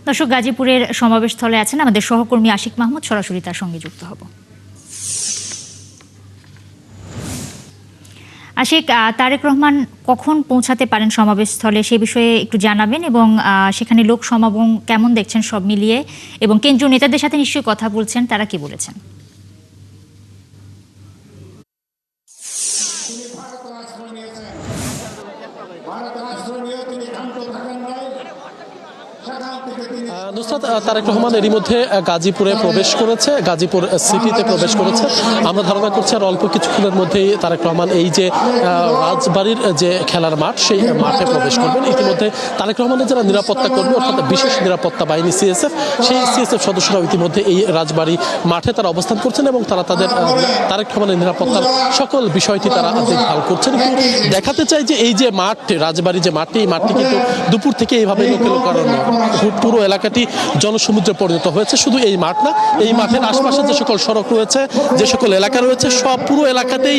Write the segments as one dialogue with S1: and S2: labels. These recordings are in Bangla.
S1: দর্শক, গাজীপুরের সমাবেশস্থলে আছেন আমাদের সহকর্মী আশিক মাহমুদ, সরাসরি তার সঙ্গে যুক্ত হব। আশিক, তারেক রহমান কখন পৌঁছাতে পারেন সমাবেশস্থলে সে বিষয়ে একটু জানাবেন, এবং সেখানে লোক সমাগম কেমন দেখছেন সব মিলিয়ে, এবং কেন্দ্রীয় নেতাদের সাথে নিশ্চয়ই কথা বলছেন, তারা কি বলেছেন?
S2: নুসরাত, তারেক রহমান এরই মধ্যে গাজীপুরে প্রবেশ করেছে, গাজীপুর সিটিতে প্রবেশ করেছে। আমরা ধারণা করছি আর অল্প কিছুক্ষণের মধ্যেই তারেক রহমান এই যে রাজবাড়ির যে খেলার মাঠ, সেই মাঠে প্রবেশ করবেন। ইতিমধ্যে তারেক রহমানের যারা নিরাপত্তা কর্মী, অর্থাৎ বিশেষ নিরাপত্তা বাহিনী সিএসএফ, সেই সিএসএফ সদস্যরা ইতিমধ্যে এই রাজবাড়ি মাঠে তারা অবস্থান করছেন এবং তারা তাদের তারেক রহমানের নিরাপত্তার সকল বিষয়টি তারা দেখভাল করছেন। কিন্তু দেখাতে চাই যে এই যে মাঠ, রাজবাড়ি যে মাঠটি, এই মাঠটি কিন্তু দুপুর থেকে এইভাবে লোকে লোকারণ্য, পুরো এলাকাটি জনসমুদ্রে পরিণত হয়েছে। শুধু এই মাঠ না, এই মাঠের আশপাশে যে সকল সড়ক রয়েছে, যে সকল এলাকা রয়েছে, সব পুরো এলাকাতেই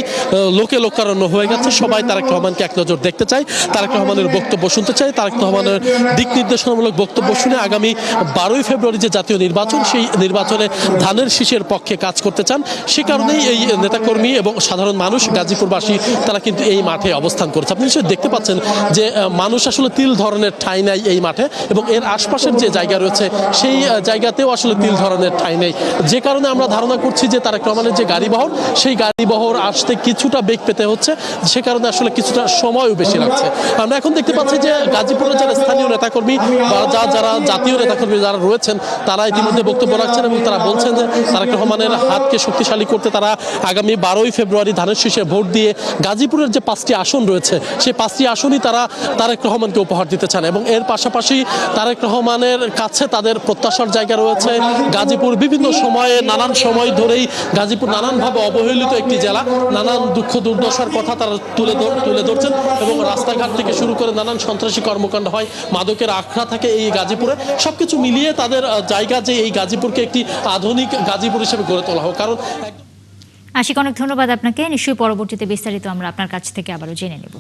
S2: লোকে লোকারণ্য হয়ে গেছে। সবাই তারেক রহমানকে এক নজর দেখতে চায়, তারেক রহমানের বক্তব্য শুনতে চায়, তারেক রহমানের দিক নির্দেশনামূলক বক্তব্য শুনে আগামী 12ই ফেব্রুয়ারি যে জাতীয় নির্বাচন, সেই নির্বাচনে ধানের শীষের পক্ষে কাজ করতে চান। সে কারণেই এই নেতাকর্মী এবং সাধারণ মানুষ, গাজীপুরবাসী, তারা কিন্তু এই মাঠে অবস্থান করছে। আপনি নিশ্চয়ই দেখতে পাচ্ছেন যে মানুষ আসলে তিল ধরনের ঠাঁই নাই এই মাঠে, এবং এর আশপাশের যে জায়গা রয়েছে সেই জায়গাতেও আসলে তিল ধরনের ঠাঁই নেই। যে কারণে আমরা ধারণা করছি যে তারেক রহমানের যে গাড়িবহর, সেই গাড়িবহর আসতে কিছুটা বেগ পেতে হচ্ছে, সে কারণে আসলে কিছুটা সময়ও বেশি লাগছে। আমরা এখন দেখতে পাচ্ছি যে গাজীপুরের যারা স্থানীয় নেতাকর্মী বা যারা জাতীয় নেতাকর্মী যারা রয়েছেন, তারা ইতিমধ্যে বক্তব্য রাখছেন এবং তারা বলছেন যে তারেক রহমানের হাতকে শক্তিশালী করতে তারা আগামী 12ই ফেব্রুয়ারি ধানের শীষে ভোট দিয়ে গাজীপুরের যে 5টি আসন রয়েছে, সেই 5টি আসনই তারা তারেক রহমানকে উপহার দিতে চান। এবং এর পাশাপাশি তারেক রহমানের কাছে তাদের প্রত্যাশার জায়গা রয়েছে। গাজীপুর বিভিন্ন সময়ে, নানান সময় ধরেই গাজীপুর নানানভাবে অবহেলিত একটি জেলা, নানান দুঃখ দুর্দশার কথা তারা তুলে ধরছেন, এবং রাস্তাঘাট থেকে শুরু করে নানান সন্ত্রাসী কর্মকাণ্ড হয়, মাদকের আখড়া থাকে এই গাজীপুরে। সবকিছু মিলিয়ে তাদের জায়গা যে এই গাজীপুরকে একটি আধুনিক গাজীপুর হিসেবে গড়ে তোলা হোক। কারণ
S1: আশিক, অনেক ধন্যবাদ আপনাকে। নিশ্চয়ই পরবর্তীতে বিস্তারিত আমরা আপনার কাছ থেকে আবারও জেনে নেব।